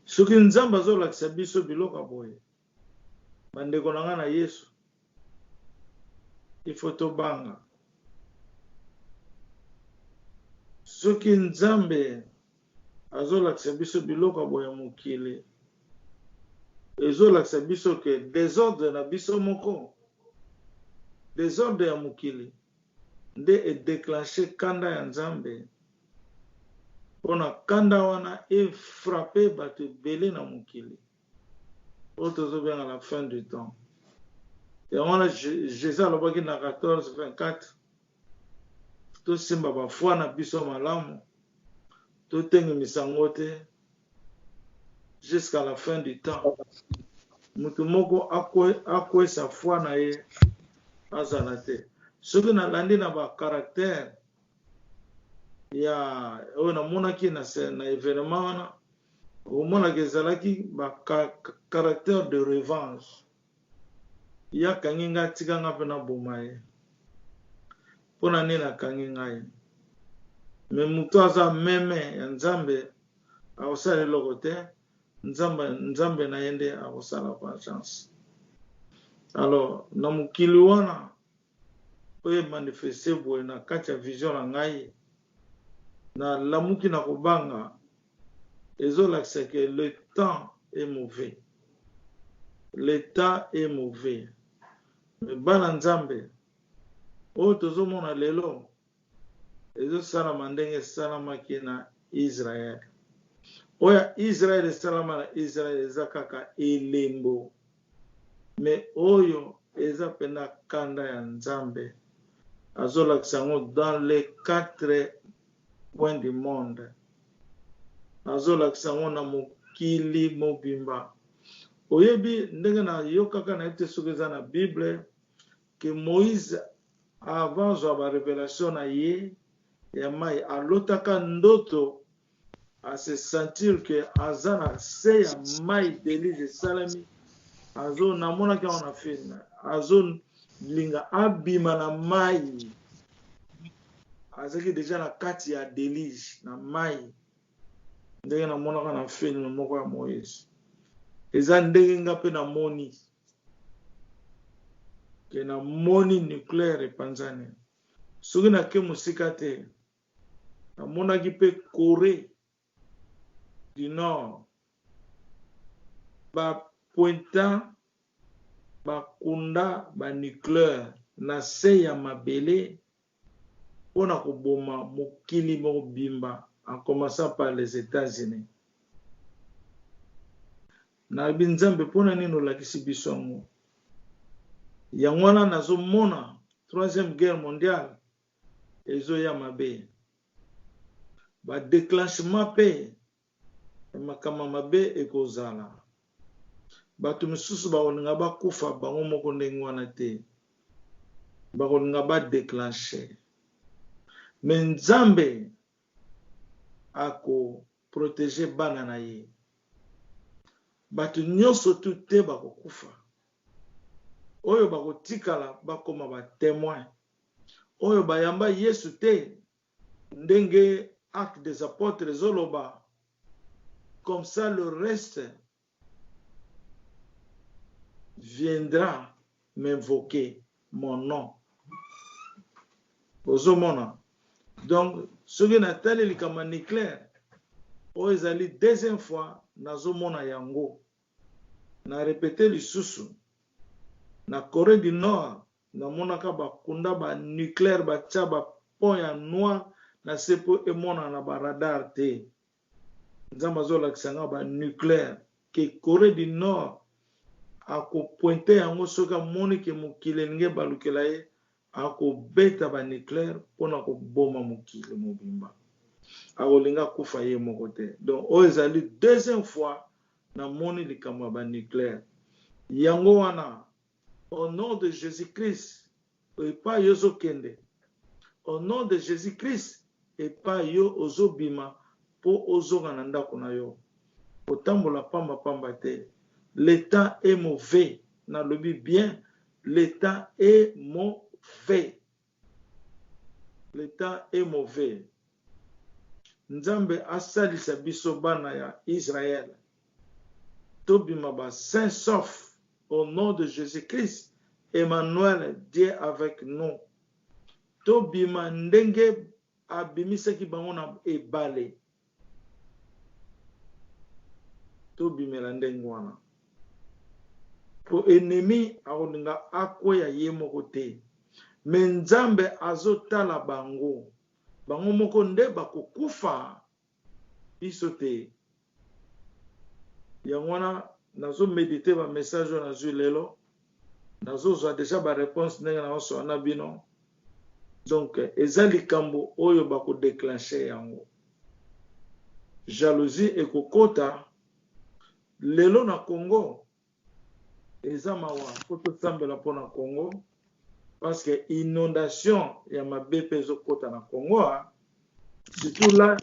Soki nzambe azolakisa biso biloko boye bandeko na nga na Yesu il faut tobanga. Soki nzambe azolakisa biso biloko boye mokili ezolakisa biso ke désordre na biso moko, désordre ya mokili nde edéclenché kanda ya nzambe mpona kanda wana efrappe bato ebele na mokili oyo tozobenga la fin du temps. Yango wana Jésus alobaki na 14:24 tosimba bafwa na biso malamu totengemisa yango te jusqu'à la fin du temps. Mutu moko akwesa fwa na ye azala te. Soki nalandi na bacaractère ya oyo namonaki na événement wana omonaki ezalaki bacaractère de revanche. Yakangi nga tika nga mpe naboma ye mpona nini akangi ngai. Me mutu aza meme ya nzambe akosala eloko te, nzambe na ye nde akosala vengeance. Alors na mokili wana oyo emanifeste boye na kati ya vision na ngai na lamuki na kobanga ezolakisa ke le temps est mauvais. Le temps est mauvais. Me bana nzambe oyo tozomona lelo ezosalama ndenge esalamaki na Israel. Oya Israel esalama na Israel eza kaka elembo, me oyo eza pena kanda ya Nzambe azolakisa yango dans les 4 coins du monde, azolakisa yango na mokili mobimba. Oyebi ndenge na yokaka na ete soki eza na Bible que Moïse avant zwa ba révélation na ye ya mai alotaka ndoto a se sentir que aza na se ya mai d'Élysée esalemi, azo namonaki yango na film, azo linga abima na mai, azaki deja na kati ya délige na mai, ndenge namonaka na film moko ya Moïse. Eza ndenge nga mpe namoni ke namoni nucléaire epanzani. Soki nake mosika te namonaki mpe Corée du Nord bapointa bakunda banucléaire na se ya mabele mpona koboma mokili mobimba, en commençant par les États-Unis. Na binzambe mpona nini olakisi biso yango? Yango wana nazomona 3e guerre mondiale ezoya mabe, badéclenchement mpe makambo mabe ekozala, bato misusu bakolinga bakufa bango moko ndenge wana te, bakolinga badéclenche. Me Nzambe akoprotege bana na ye, bato nyonso tu te bakokufa, oyo bakotikala bakoma batémoin, oyo bayamba Yesu te, ndenge Actes des Apôtres ezoloba, comme ça le reste viendra m'invoquer mon nom. Ozomona. Donc soki natali likama nucléaire oyo ezali 2e fois nazomona yango, na répété lisusu na Corée du Nord namonaka bakunda ba nucléaire batia ba pont ya noir na sepo emona na baradar te. Nzambe azolakisa nga ba nucléaire ke Corée du Nord akopointe yango soki amoni ke mokili elingi ebalukela ye, akobeta ba nucléaire mpona koboma mokili mobimba, akolinga kufa ye moko te. Donc oyo ezali 2e fois namoni likambo ya ba nucléaire. Yango wana au nom de Jésus-Christ epai yo ozokende, au nom de Jésus-Christ epai yo ozobima po ozonga na ndako na yo, otambola pamba pamba te. Le temps est mauvais, nalobi bien, le temps est mauvais, le temps est mauvais. Nzambe asalisa biso bana ya Israël tobima ba saint sauf au nom de Jésus-Christ, Emmanuel, Dieu avec nous. Tobima ndenge abimisaki bango na ebale, tobimela ndenge wana po ennemi akolinga akwea ye moko te. Me Nzambe azotala bango, bango moko nde bakokufa, biso te. Yango wana nazomedite ba message oyo nazwi lelo, nazozwa deja ba réponse ndenge naosoa na bino. Donc eza likambo oyo bakodéclenche yango. Jalousie ekokota lelo na Congo, eza mawa po tosambela mpona Congo, parce que inondation ya mabe mpe ezokota na Congo, surtout là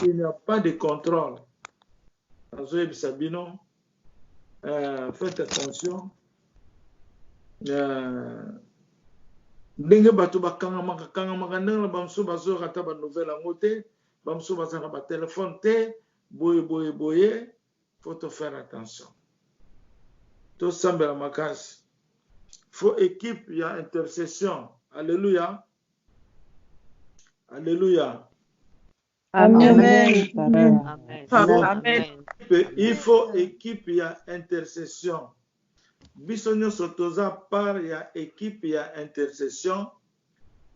il n'y a pas de contrôle. Nazoyebisa bino, faites attention. Ndenge bato bakangamaka ndenge bamso bazoyoka ata banouvelle yango te, bamso baza na batelefone te, boye, faut faire attention. Tosambela makasi. Faut équipe ya intercession. Alléluia. Alléluia. Amen. Amen. Amen. Il faut équipe ya intercession. Biso nyonso toza part ya équipe ya intercession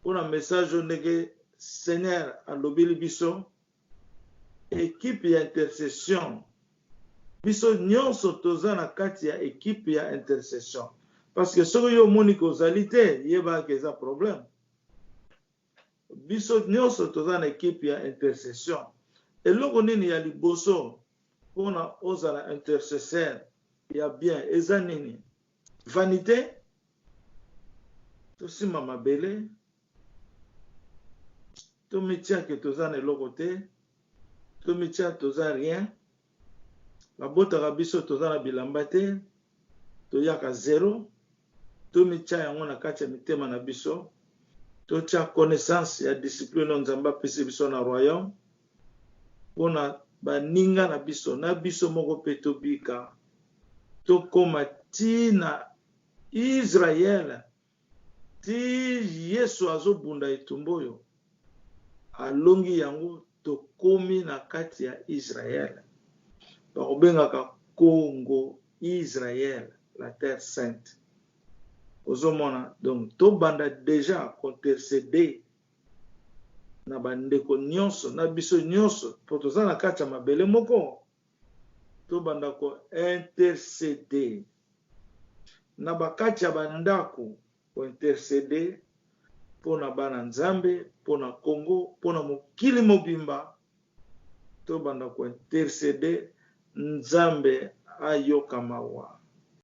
pour un message ndenge Seigneur alobeli biso équipe ya intercession biso nyonso toza na kati ya équipe ya intercession parce que soki yo omoni kozali te yebaka eza problème. Biso nyonso toza na équipe ya intercession eloko nini ya liboso mpona ozala intercesseur ya bien eza nini? Vanité, tosima mabele, tomitia ke toza na eloko te, tomitia toza rien, babotaka biso toza na bilamba te, toyaka zéro, tomitia yango na kati ya mitema na biso, totia connaissance ya discipline na Nzambe apesi biso na royaume, mpona baninga na biso moko pe tobika, tokoma ti na Israel, ti Yesu azobunda etumba oyo, alongi yango tokomi na kati ya Israel. Bakobengaka Congo Israel, la terre sainte. Ozomona, donc tobanda déjà intercéder na bandeko nyonso, na biso nyonso, po toza na kati ya mabele moko, tobanda ko intercéder. Na bakati ya bandako ko intercéder pona bana Nzambe, pona Congo, pona mokili mobimba, tobanda ko intercéder Nzambe ayoka mawa.